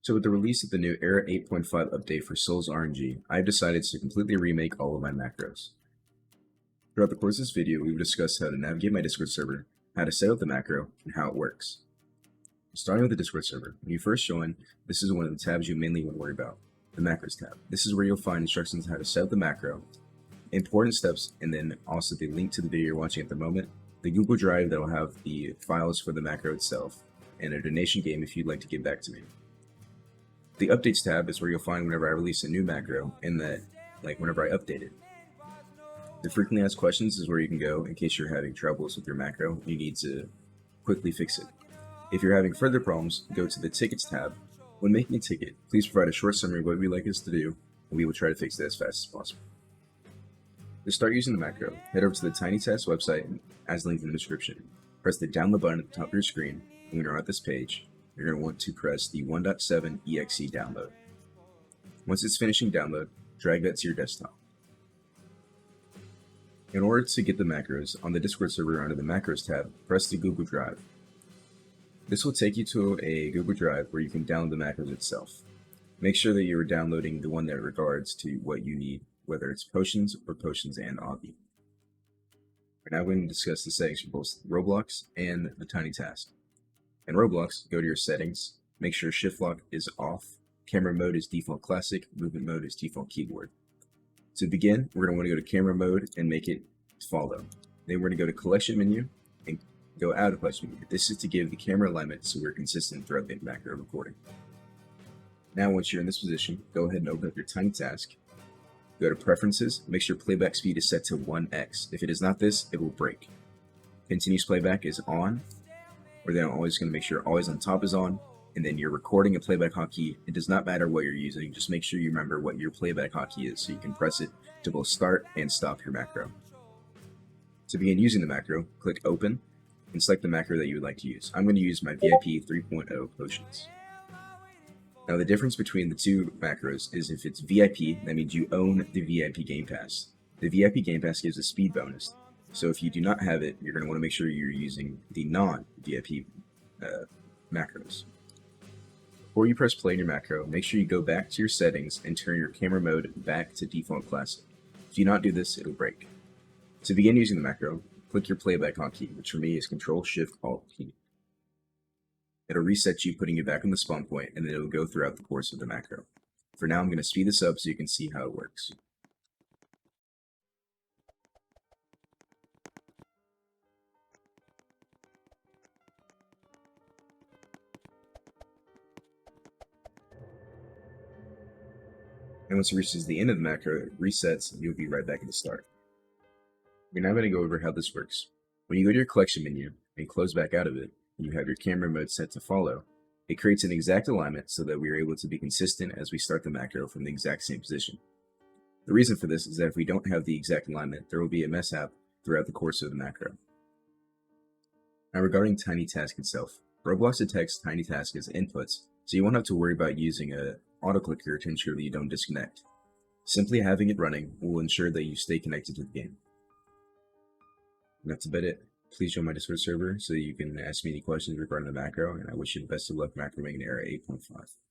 So with the release of the new Era 8.5 update for Sol's RNG, I've decided to completely remake all of my macros. Throughout the course of this video, we will discuss how to navigate my Discord server, how to set up the macro, and how it works. Starting with the Discord server, when you first join, this is one of the tabs you mainly want to worry about, the macros tab. This is where you'll find instructions on how to set up the macro, important steps, and then also the link to the video you're watching at the moment, the Google Drive that will have the files for the macro itself, and a donation game if you'd like to give back to me. The updates tab is where you'll find whenever I release a new macro and whenever I update it. The frequently asked questions is where you can go in case you're having troubles with your macro and you need to quickly fix it. If you're having further problems, go to the tickets tab. When making a ticket, please provide a short summary of what you'd like us to do, and we will try to fix it as fast as possible. To start using the macro, head over to the TinyTask website as linked in the description. Press the download button at the top of your screen, and when you're at this page, you're going to want to press the 1.7 exe download. Once it's finishing download, drag that to your desktop. In order to get the macros on the Discord server under the macros tab, press the Google Drive. This will take you to a Google Drive where you can download the macros itself. Make sure that you are downloading the one that regards to what you need, whether it's potions or potions and obby. We're now going to discuss the settings for both Roblox and the TinyTask. In Roblox, go to your settings, make sure shift lock is off, camera mode is default classic, movement mode is default keyboard. To begin, we're going to want to go to camera mode and make it follow. Then we're going to go to collection menu and go out of collection menu. This is to give the camera alignment so we're consistent throughout the macro recording. Now once you're in this position, go ahead and open up your TinyTask. Go to preferences, make sure playback speed is set to 1x. If it is not this, it will break. Continuous playback is on. We're then always going to make sure always on top is on, and then your recording and playback hotkey, it does not matter what you're using, just make sure you remember what your playback hotkey is so you can press it to both start and stop your macro. To begin using the macro, click open and select the macro that you would like to use. I'm going to use my VIP 3.0 potions. Now the difference between the two macros is if it's VIP, that means you own the VIP Game Pass. The VIP Game Pass gives a speed bonus. So if you do not have it, you're going to want to make sure you're using the non-VIP macros. Before you press play in your macro, make sure you go back to your settings and turn your camera mode back to default classic. If you do not do this, it'll break. To begin using the macro, click your playback hotkey, which for me is Control-Shift-Alt-Key. It'll reset you, putting you back on the spawn point, and then it'll go throughout the course of the macro. For now, I'm going to speed this up so you can see how it works. And once it reaches the end of the macro, it resets, and you'll be right back at the start. We're now going to go over how this works. When you go to your collection menu and close back out of it, and you have your camera mode set to follow, it creates an exact alignment so that we are able to be consistent as we start the macro from the exact same position. The reason for this is that if we don't have the exact alignment, there will be a mishap throughout the course of the macro. Now regarding TinyTask itself, Roblox detects TinyTask as inputs, so you won't have to worry about using a auto-clicker to ensure that you don't disconnect. Simply having it running will ensure that you stay connected to the game. And that's about it. Please join my Discord server so you can ask me any questions regarding the macro, and I wish you the best of luck macroing in Era 8.5.